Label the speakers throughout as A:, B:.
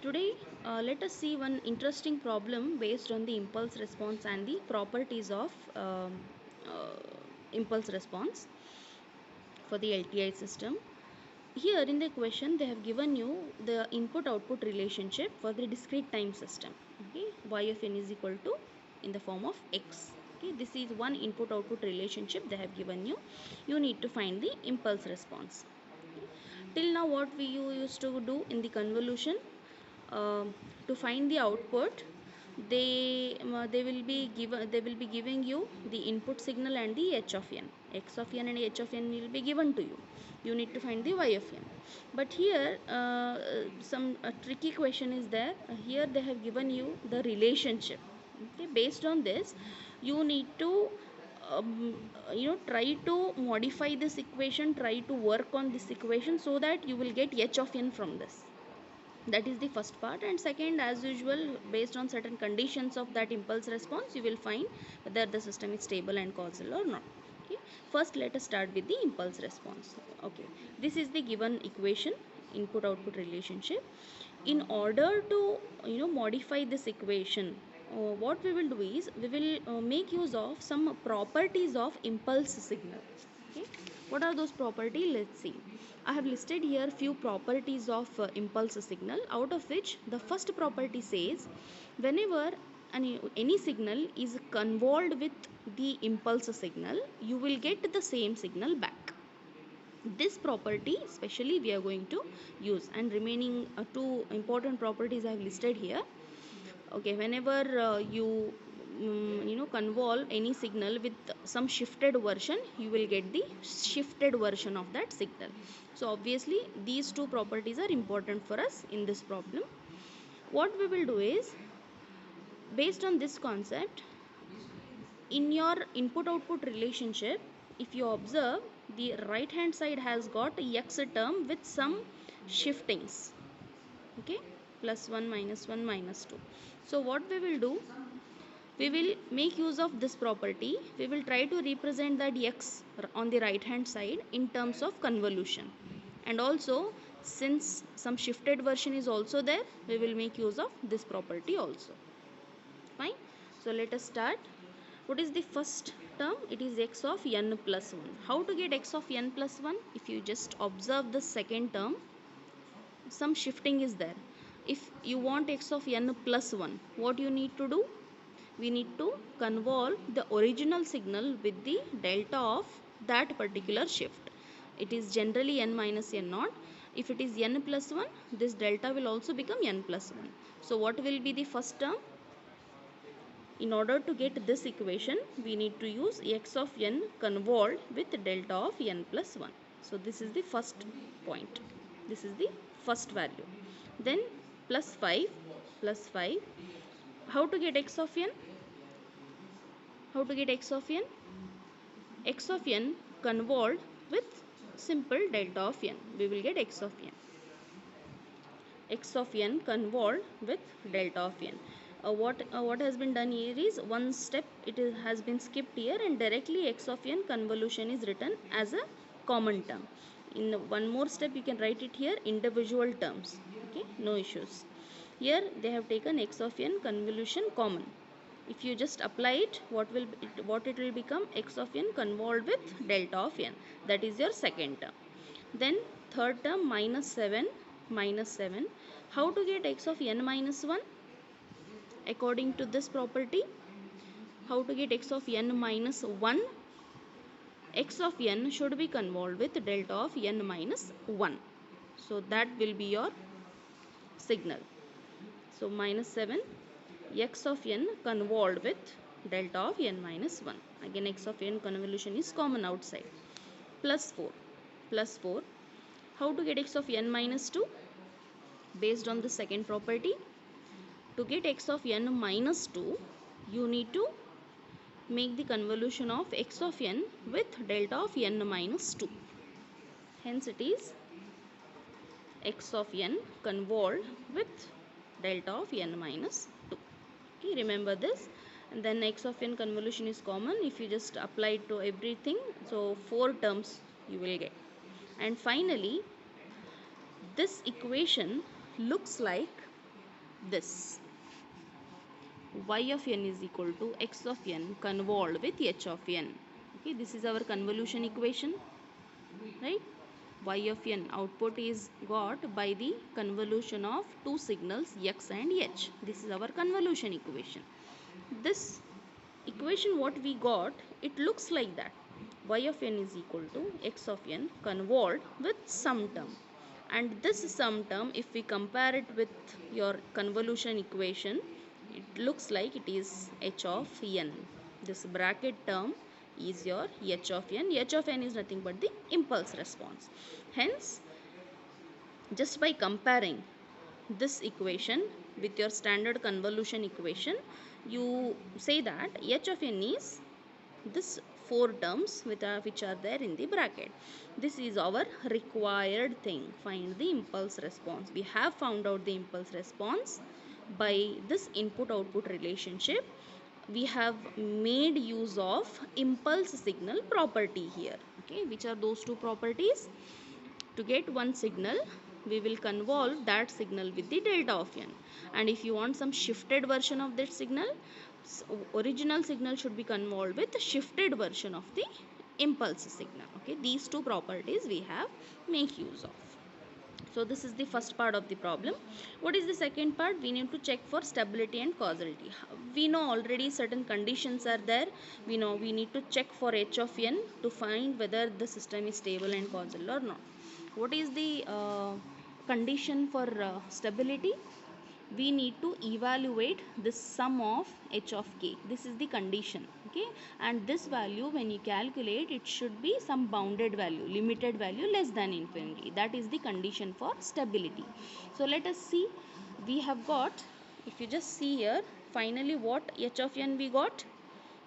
A: Today, let us see one interesting problem based on the impulse response and the properties of uh, impulse response for the LTI system. Here in the question, they have given you the input-output relationship for the discrete time system. Okay, y of n is equal to in the form of x. Okay, this is one input-output relationship they have given you. You need to find the impulse response. Till now, what we used to do in the convolution, um, to find the output, they will be giving you the input signal and the h of n. X of n and h of n will be given to you. You need to find the y of n. But here some tricky question is there. Here they have given you the relationship. Okay, based on this, you need to try to modify this equation, try to work on this equation so that you will get h of n from this. That is the first part. And second, as usual, based on certain conditions of that impulse response, you will find whether the system is stable and causal or not. Okay, first let us start with the impulse response. Okay, this is the given equation, input output relationship. In order to modify this equation, what we will do is we will make use of some properties of impulse signal. Okay, what are those properties? Let's see. I have listed here few properties of impulse signal, out of which the first property says whenever any signal is convolved with the impulse signal, you will get the same signal back. This property especially we are going to use, and remaining two important properties I have listed here. Okay, whenever you convolve any signal with some shifted version, you will get the shifted version of that signal. So obviously these two properties are important for us in this problem. What we will do is, based on this concept, in your input output relationship, if you observe, the right hand side has got x term with some shiftings. Okay, plus 1 minus 1 minus 2. So what we will do, we will make use of this property. We will try to represent that x on the right hand side in terms of convolution, and also since some shifted version is also there, we will make use of this property also. Fine. So let us start. What is the first term? It is x of n plus 1. How to get x of n plus 1? If you just observe the second term, some shifting is there. If you want x of n plus 1, what you need to do? We need to convolve the original signal with the delta of that particular shift. It is generally n minus n naught. If it is n plus 1, this delta will also become n plus 1. So what will be the first term? In order to get this equation, we need to use x of n convolved with delta of n plus 1. So this is the first point. This is the first value. Then plus 5, plus 5. How to get x of n? How to get x of n? X of n convolved with simple delta of n. We will get x of n. X of n convolved with delta of n. What has been done here is one step has been skipped here, and directly x of n convolution is written as a common term. In one more step you can write it here individual terms. Okay, no issues. Here they have taken x of n convolution common. If you just apply it, what it will become? X of n convolved with delta of n. That is your second term. Then third term, minus 7, minus 7. How to get x of n minus 1? According to this property, how to get x of n minus 1? X of n should be convolved with delta of n minus 1. So that will be your signal. So minus 7, x of n convolved with delta of n minus 1. Again x of n convolution is common outside. Plus 4. Plus 4. How to get x of n minus 2? Based on the second property, to get x of n minus 2, you need to make the convolution of x of n with delta of n minus 2. Hence it is x of n convolved with delta of n minus 2. Okay, remember this. And then x of n convolution is common. If you just apply it to everything, so 4 terms you will get. And finally, this equation looks like this y of n is equal to x of n convolved with h of n. Okay, this is our convolution equation, right? Y of n output is got by the convolution of two signals x and h. This is our convolution equation. This equation what we got, it looks like that. Y of n is equal to x of n convolved with some term, and this sum term, if we compare it with your convolution equation, it looks like it is h of n. This bracket term is your h of n. H of n is nothing but the impulse response. Hence, just by comparing this equation with your standard convolution equation, you say that h of n is this four terms which are there in the bracket. This is our required thing. Find the impulse response. We have found out the impulse response by this input output relationship. We have made use of impulse signal property here. Okay, which are those two properties? To get one signal, we will convolve that signal with the delta of n, and if you want some shifted version of that signal, original signal should be convolved with the shifted version of the impulse signal. Okay, these two properties we have make use of. So this is the first part of the problem. What is the second part? We need to check for stability and causality. We know already certain conditions are there. We know we need to check for h of n to find whether the system is stable and causal or not. What is the condition for stability? We need to evaluate this sum of h of k. This is the condition. Okay, and this value, when you calculate, it should be some bounded value, limited value less than infinity. That is the condition for stability. So let us see. We have got, if you just see here, finally what h of n we got,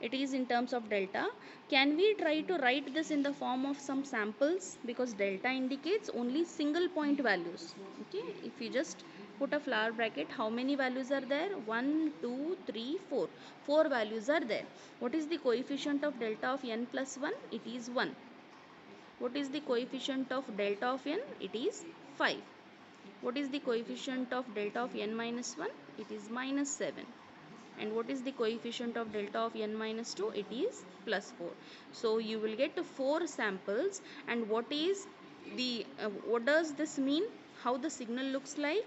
A: it is in terms of delta. Can we try to write this in the form of some samples, because delta indicates only single point values. Okay, if you just put a flower bracket, how many values are there? 1 2 3 4. Four values are there. What is the coefficient of delta of n plus 1? It is 1. What is the coefficient of delta of n? It is 5. What is the coefficient of delta of n minus 1? It is minus 7. And what is the coefficient of delta of n minus 2? It is plus 4. So you will get 4 samples. And what is the what does this mean? How the signal looks like?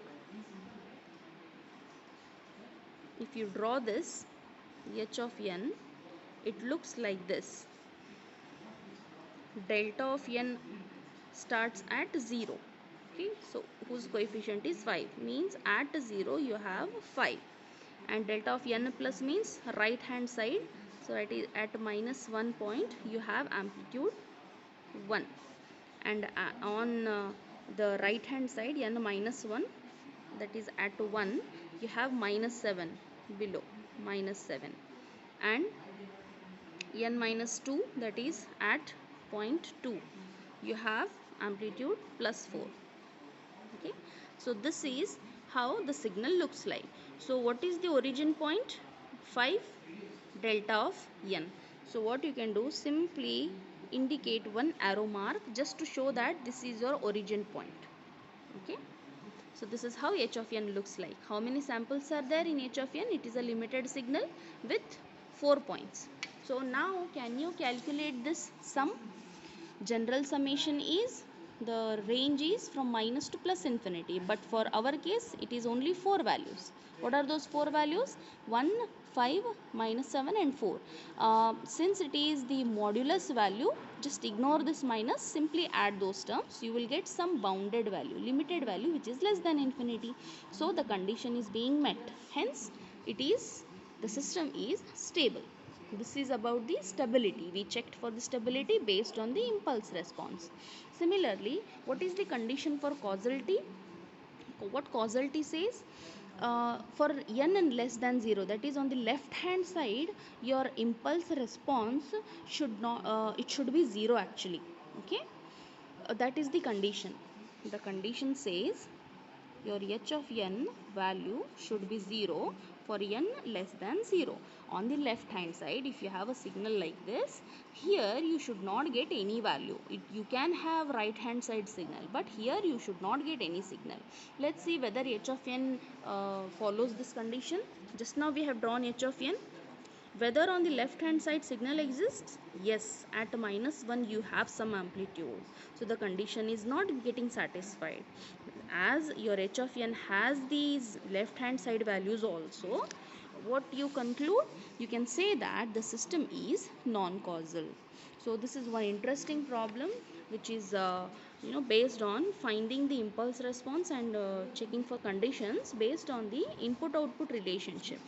A: If you draw this h of n, it looks like this. Delta of n starts at 0. Okay, so whose coefficient is 5, means at 0 you have 5. And delta of n plus means right hand side, so it is at minus 1 point you have amplitude 1, and on the right hand side n minus 1, that is at 1, you have minus 7 below, minus 7, and n minus 2, that is at point 2, you have amplitude plus 4. Okay, so this is how the signal looks like. So what is the origin point? 5 delta of n. So what you can do, simply indicate one arrow mark just to show that this is your origin point. Okay, so this is how h of n looks like. How many samples are there in h of n? It is a limited signal with 4 points. So now can you calculate this sum? General summation is, the range is from minus to plus infinity, but for our case it is only 4 values. What are those 4 values? 1, 5, minus 7 and 4. Since it is the modulus value, just ignore this minus, simply add those terms. You will get some bounded value, limited value, which is less than infinity. So the condition is being met. Hence the system is stable. This is about the stability. We checked for the stability based on the impulse response. Similarly, what is the condition for causality? What causality says? For n and less than 0, that is on the left hand side, your impulse response should not, it should be 0 actually. Okay, that is the condition. The condition says your h of n value should be 0 for n less than 0. On the left hand side, if you have a signal like this, here you should not get any value. You can have right hand side signal, but here you should not get any signal. Let's see whether h of n follows this condition. Just now we have drawn h of n. Whether on the left hand side signal exists? Yes, at -1 you have some amplitude. So the condition is not getting satisfied. As your h of n has these left hand side values also, what you conclude? You can say that the system is non-causal. So this is one interesting problem which is based on finding the impulse response and checking for conditions based on the input output relationship.